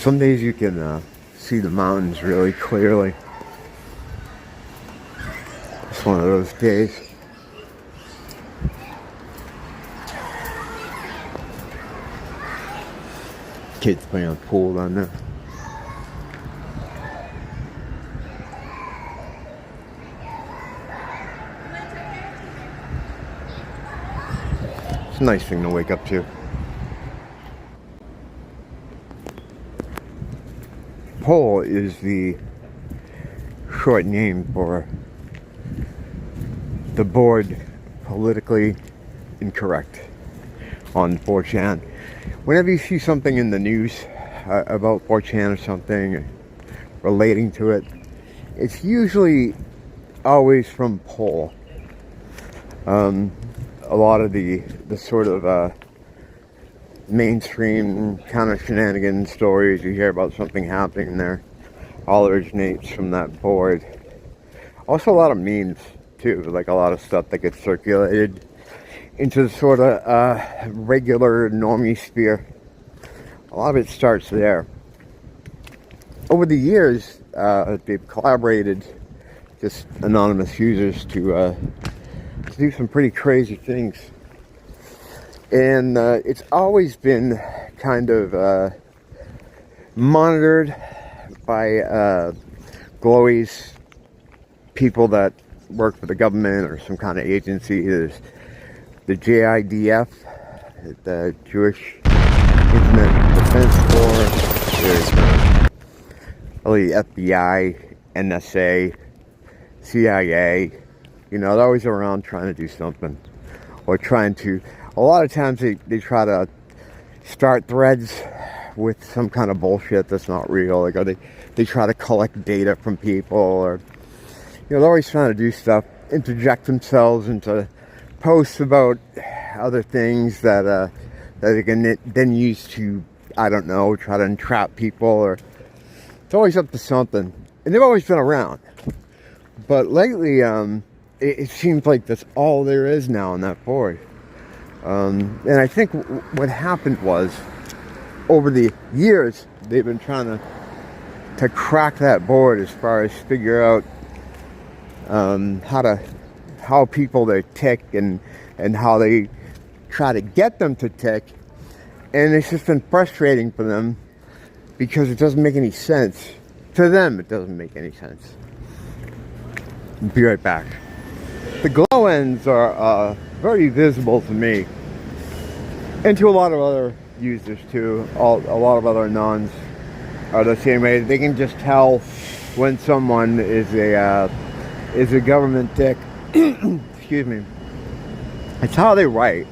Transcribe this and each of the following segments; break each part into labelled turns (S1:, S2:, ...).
S1: Some days you can see the mountains really clearly. It's one of those days. Kids playing on the pool down there. It's a nice thing to wake up to. POL is the short name for the board politically incorrect on 4chan. Whenever you see something in the news about 4chan or something relating to it, it's usually always from POL. A lot of the sort of mainstream kind of shenanigans stories you hear about something happening there all originates from that board. Also a lot of memes too, like a lot of stuff that gets circulated into the sort of regular normie sphere. A lot of it starts there. Over the years, they've collaborated, just anonymous users, to do some pretty crazy things. And it's always been kind of monitored by glowies, people that work for the government or some kind of agency. There's the JIDF, the Jewish Internet Defense Force. There's the FBI, NSA, CIA. You know, they're always around trying to do something. Or trying to, a lot of times they try to start threads with some kind of bullshit that's not real. Like, or they try to collect data from people, or, you know, they're always trying to do stuff, interject themselves into posts about other things that they can then use to, I don't know, try to entrap people, or it's always up to something. And they've always been around. But lately, it seems like that's all there is now on that board. And I think what happened was, over the years, they've been trying to crack that board as far as figure out how people they tick and how they try to get them to tick. And it's just been frustrating for them because it doesn't make any sense. To them, it doesn't make any sense. I'll be right back. The glow ends are very visible to me, and to a lot of other users too. A lot of other anons are the same way. They can just tell when someone is a government dick. Excuse me. It's how they write.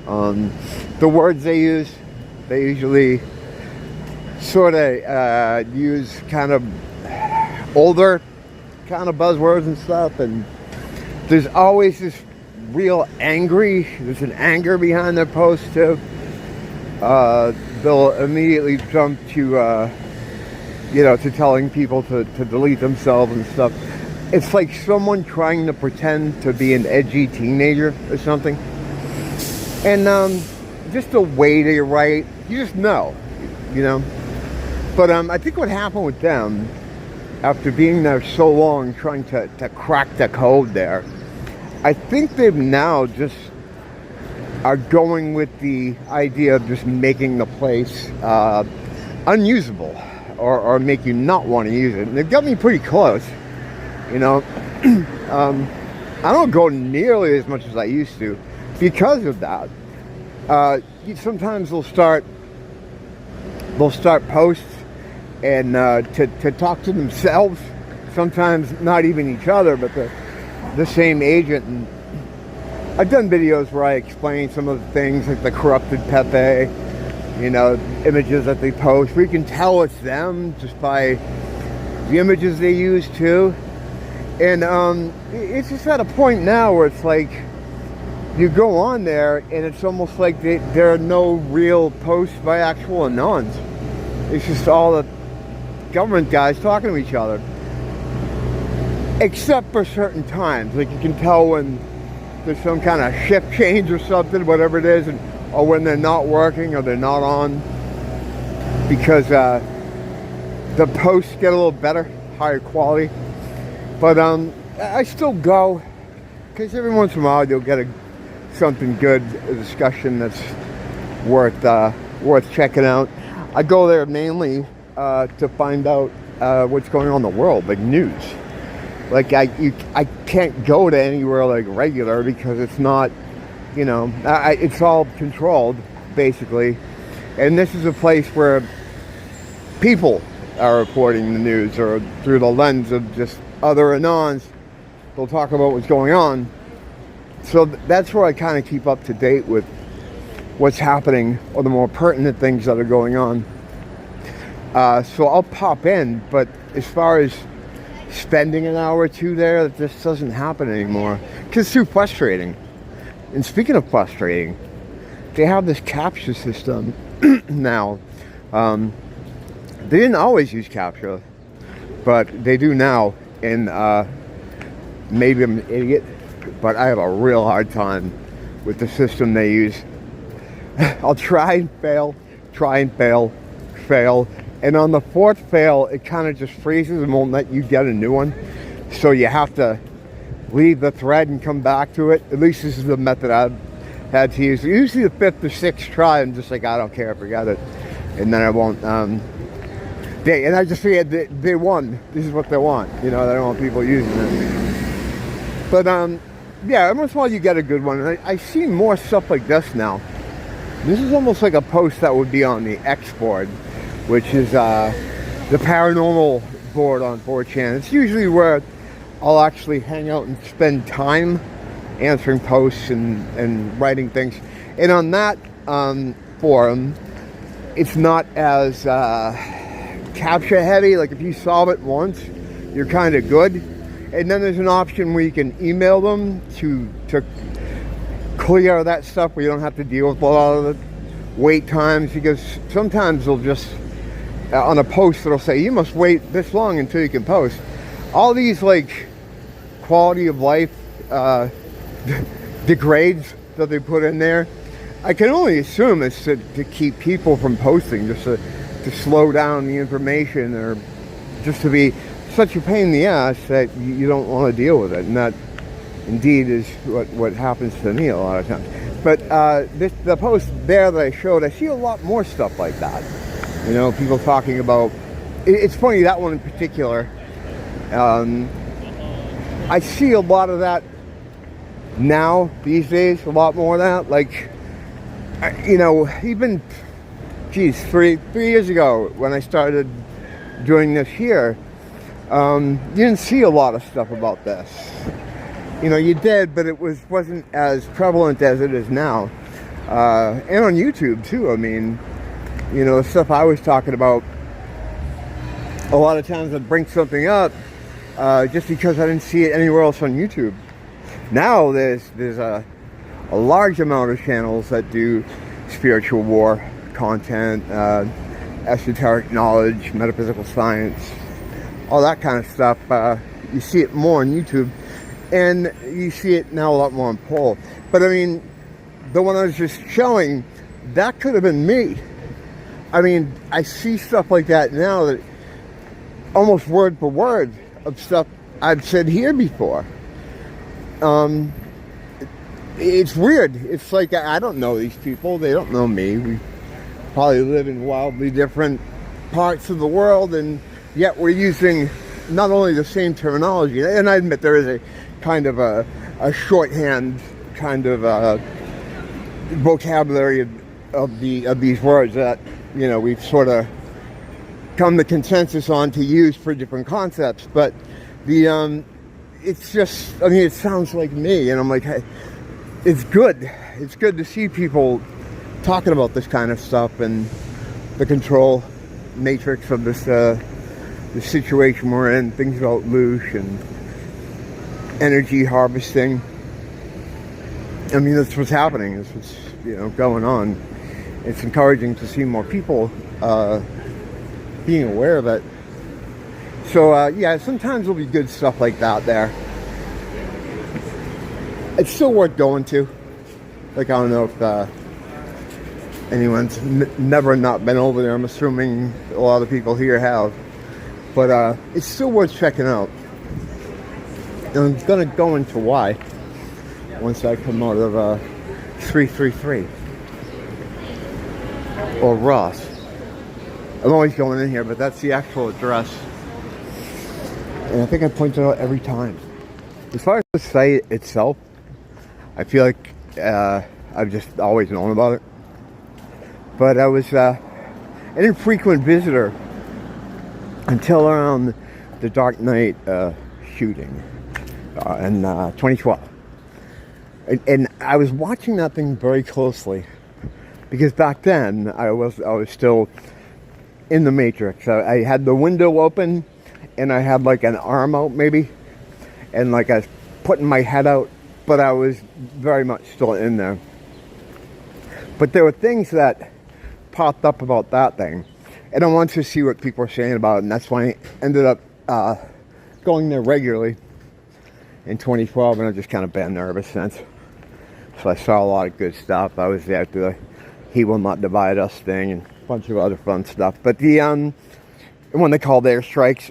S1: The words they use, they usually sort of use kind of older kind of buzzwords and stuff, and there's always this real there's an anger behind their posts too. They'll immediately jump to to telling people to delete themselves and stuff. It's like someone trying to pretend to be an edgy teenager or something. And just the way they write, you just know, you know. But I think what happened with them, after being there so long trying to crack the code there, I think they've now just are going with the idea of just making the place unusable, or make you not want to use it. And they've got me pretty close, you know. I don't go nearly as much as I used to because of that. Sometimes they'll start posts and to talk to themselves, sometimes not even each other, but the same agent. And I've done videos where I explain some of the things, like the corrupted Pepe, you know, images that they post. We can tell it's them just by the images they use too. And it's just at a point now where it's like, you go on there and it's almost like there are no real posts by actual anons. It's just all the government guys talking to each other. Except for certain times. Like, you can tell when there's some kind of shift change or something, whatever it is, or when they're not working or they're not on. because the posts get a little better, higher quality. But I still go because every once in a while you'll get something good, a discussion that's worth checking out. I go there mainly to find out what's going on in the world, like news. Like I can't go to anywhere like regular because it's not, you know, it's all controlled basically. And this is a place where people are reporting the news, or through the lens of just other anons, they'll talk about what's going on. So that's where I kind of keep up to date with what's happening, or the more pertinent things that are going on. So I'll pop in, but as far as spending an hour or two there, that just doesn't happen anymore because it's too frustrating. And speaking of frustrating, they have this capture system now. They didn't always use capture, but they do now. And maybe I'm an idiot, but I have a real hard time with the system they use. I'll try and fail, fail. And on the fourth fail, it kind of just freezes and won't let you get a new one. So you have to leave the thread and come back to it. At least this is the method I've had to use. Usually the fifth or sixth try, I'm just like, I don't care, forget it. And then I won't. And I just figured they won. This is what they want. You know, they don't want people using it. But yeah, every once in a while you get a good one. And I see more stuff like this now. This is almost like a post that would be on the X board, which is the paranormal board on 4chan. It's usually where I'll actually hang out and spend time answering posts and writing things. And on that forum, it's not as capture heavy. Like if you solve it once, you're kind of good. And then there's an option where you can email them to clear that stuff, where you don't have to deal with a lot of the wait times, because sometimes they'll just on a post it'll say you must wait this long until you can post. All these like quality of life degrades that they put in there, I can only assume it's to keep people from posting, just to slow down the information, or just to be such a pain in the ass that you don't want to deal with it. And that indeed is what happens to me a lot of times. But the post there that I showed, I see a lot more stuff like that. You know, people talking about, it's funny, that one in particular, I see a lot of that now, these days, a lot more of that. Like, you know, even, geez, three years ago when I started doing this here, you didn't see a lot of stuff about this. You know, you did, but it wasn't as prevalent as it is now. And on YouTube too. I mean, you know, the stuff I was talking about, a lot of times I'd bring something up just because I didn't see it anywhere else on YouTube. Now there's a large amount of channels that do spiritual war content, esoteric knowledge, metaphysical science, all that kind of stuff. You see it more on YouTube, and you see it now a lot more on poll. But I mean, the one I was just showing, that could have been me. I mean, I see stuff like that now, that almost word for word of stuff I've said here before. It's weird. It's like, I don't know these people. They don't know me. We probably live in wildly different parts of the world, and yet we're using not only the same terminology, and I admit there is a kind of a shorthand kind of vocabulary of these words that, you know, we've sort of come to consensus on to use for different concepts. But it's just, I mean, it sounds like me, and I'm like, hey, it's good. It's good to see people talking about this kind of stuff and the control matrix of this the situation we're in, things about loosh and energy harvesting. I mean, that's what's happening. That's what's, you know, going on. It's encouraging to see more people being aware of it. So yeah, sometimes there'll be good stuff like that there. It's still worth going to. Like, I don't know if anyone's never not been over there. I'm assuming a lot of people here have. But it's still worth checking out. And I'm going to go into why once I come out of 333 or Ross. I'm always going in here, but that's the actual address. And I think I point it out every time. As far as the site itself, I feel like I've just always known about it. But I was an infrequent visitor until around the Dark Knight shooting in 2012. And I was watching that thing very closely because back then I was still in the Matrix. I had the window open and I had like an arm out maybe, and like I was putting my head out, but I was very much still in there. But there were things that popped up about that thing, and I wanted to see what people were saying about it, and that's why I ended up going there regularly in 2012, and I've just kind of been there ever since. So I saw a lot of good stuff. I was there through the He Will Not Divide Us thing and a bunch of other fun stuff. But the when they called airstrikes,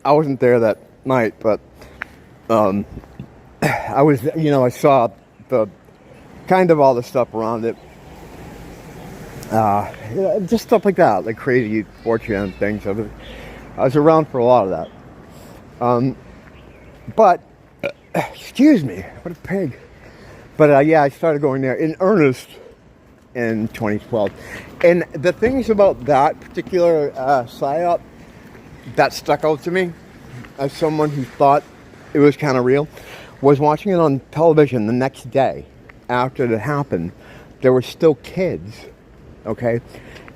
S1: I wasn't there that night, but I was, I saw the kind of all the stuff around it. Just stuff like that, like crazy fortune things. I was around for a lot of that. But, excuse me, what a pig. But yeah, I started going there in earnest in 2012. And the things about that particular psyop that stuck out to me as someone who thought it was kind of real was watching it on television the next day after it happened. There were still kids, okay,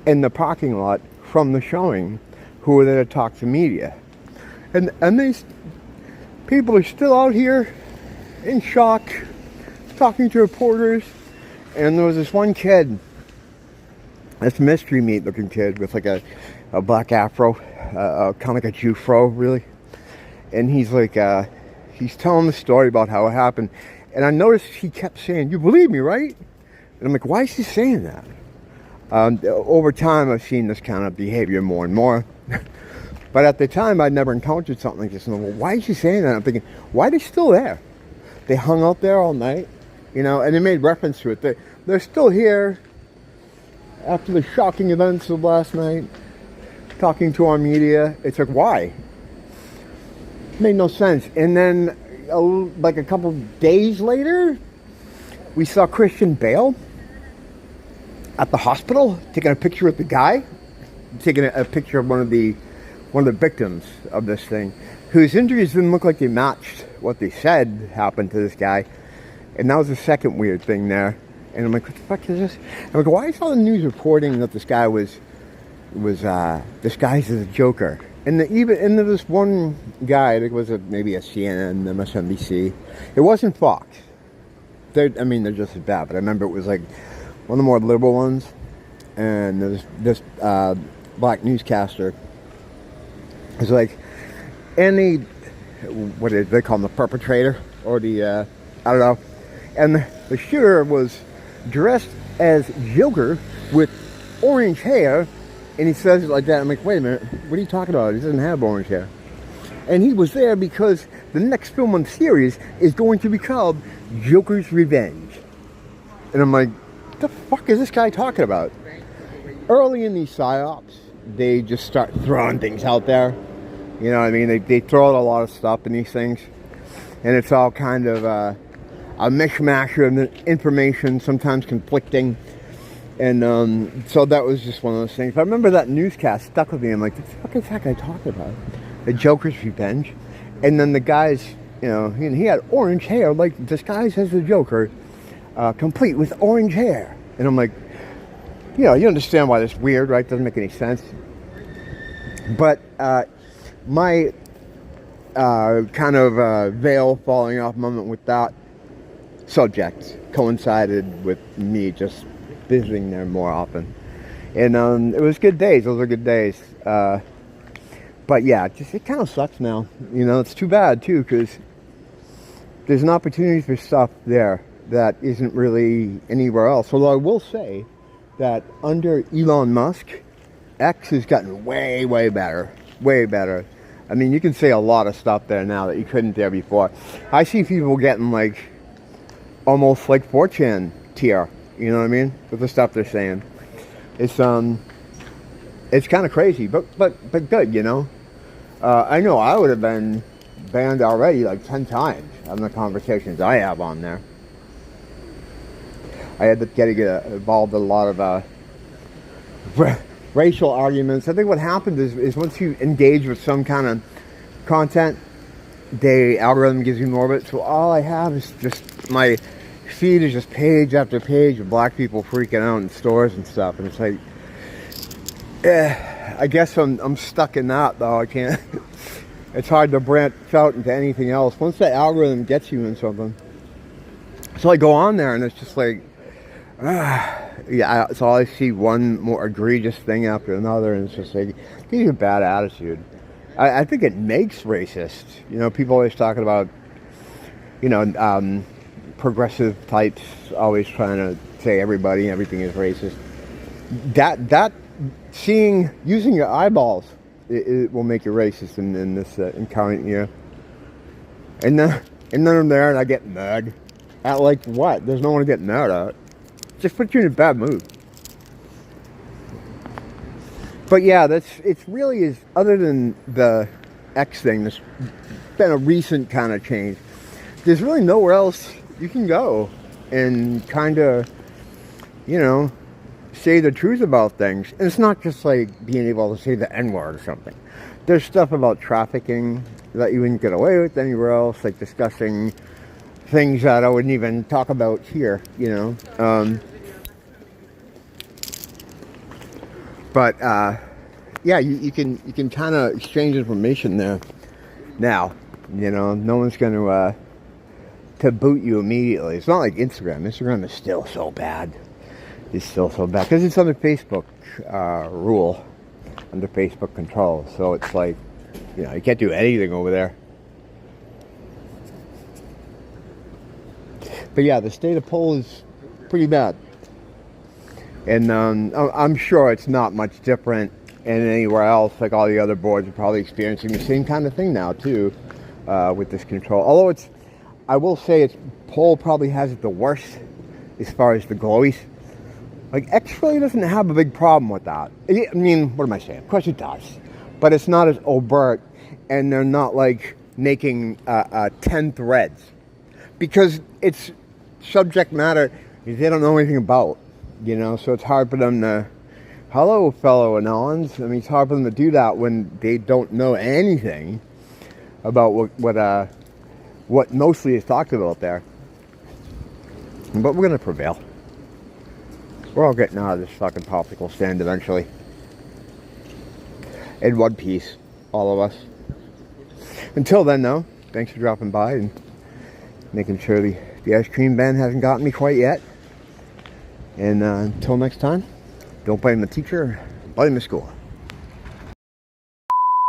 S1: in the parking lot from the showing who were there to talk to media. And these people are still out here in shock, talking to reporters. And there was this one kid, this mystery meat looking kid with like a black afro, kind of like a Jew fro, really. And he's like, he's telling the story about how it happened. And I noticed he kept saying, "You believe me, right?" And I'm like, why is he saying that? Over time, I've seen this kind of behavior more and more. But at the time, I'd never encountered something like this. And I'm like, why is he saying that? I'm thinking, why are they still there? They hung out there all night, and they made reference to it. They're still here after the shocking events of last night, talking to our media. It's like, why? It made no sense. And then, like a couple days later, we saw Christian Bale at the hospital taking a picture with the guy, taking a picture of one of the victims of this thing, whose injuries didn't look like they matched what they said happened to this guy. And that was the second weird thing there. And I'm like, what the fuck is this? I'm like, why is all the news reporting that this guy was disguised as a Joker? And there was one guy, I think it was maybe a CNN, MSNBC. It wasn't Fox. They're just as bad, but I remember it was like one of the more liberal ones. And there was this black newscaster. It's like, what do they call him, the perpetrator? Or the, I don't know. And the shooter was dressed as Joker with orange hair. And he says it like that. I'm like, wait a minute, what are you talking about? He doesn't have orange hair. And he was there because the next film on the series is going to be called Joker's Revenge. And I'm like, what the fuck is this guy talking about? Early in these psyops, they just start throwing things out there. You know what I mean? They throw out a lot of stuff in these things. And it's all kind of a mishmash of information, sometimes conflicting. And so that was just one of those things. But I remember that newscast stuck with me. I'm like, what the fuck is that guy talking about? The Joker's Revenge. And then the guys, he had orange hair, like disguised as the Joker, complete with orange hair. And I'm like, you understand why that's weird, right? Doesn't make any sense. But my kind of veil falling off moment with that subject coincided with me just visiting there more often. And it was good days. Those were good days. But yeah, it kind of sucks now. It's too bad too, because there's an opportunity for stuff there that isn't really anywhere else. Although I will say that under Elon Musk, X has gotten way, way better. Way better. I mean, you can say a lot of stuff there now that you couldn't there before. I see people getting like, almost like 4chan tier. You know what I mean? With the stuff they're saying. It's kind of crazy, but good, you know? I know I would have been banned already like 10 times on the conversations I have on there. I had to get involved in a lot of racial arguments. I think what happened is once you engage with some kind of content, the algorithm gives you more of it. So all I have is just my feed is just page after page of black people freaking out in stores and stuff. And it's like, I guess I'm stuck in that though. I can't. It's hard to branch out into anything else once the algorithm gets you in something. So I go on there and it's just like, yeah, so I see one more egregious thing after another, and it's just like, it gives you a bad attitude. I think it makes racist. You know, people always talking about, you know, progressive types always trying to say everything is racist. That using your eyeballs, it will make you racist in this in current year. And then I'm there and I get mad at like what? There's no one to get mad at. Just put you in a bad mood. But yeah, it's really is, other than the X thing, there's been a recent kind of change. There's really nowhere else you can go and kind of, you know, say the truth about things. And it's not just like being able to say the N-word or something. There's stuff about trafficking that you wouldn't get away with anywhere else, like discussing things that I wouldn't even talk about here, you know. But yeah, you can kind of exchange information there now. You know, no one's going to boot you immediately. It's not like Instagram. Instagram is still so bad. It's still so bad because it's under Facebook rule, under Facebook control. So it's like, you know, you can't do anything over there. But yeah, the state of poll is pretty bad. And I'm sure it's not much different in anywhere else. Like all the other boards are probably experiencing the same kind of thing now too, with this control. Although I will say poll probably has it the worst as far as the glowies. Like X really doesn't have a big problem with that. I mean, what am I saying? Of course it does, but it's not as overt, and they're not like making 10 threads because it's subject matter they don't know anything about. You know, so it's hard for them to, hello, fellow Anons. I mean, it's hard for them to do that when they don't know anything about what mostly is talked about there. But we're going to prevail. We're all getting out of this fucking popsicle stand eventually. In one piece, all of us. Until then, though, thanks for dropping by and making sure the ice cream ban hasn't gotten me quite yet. And until next time, don't blame the teacher, blame the school.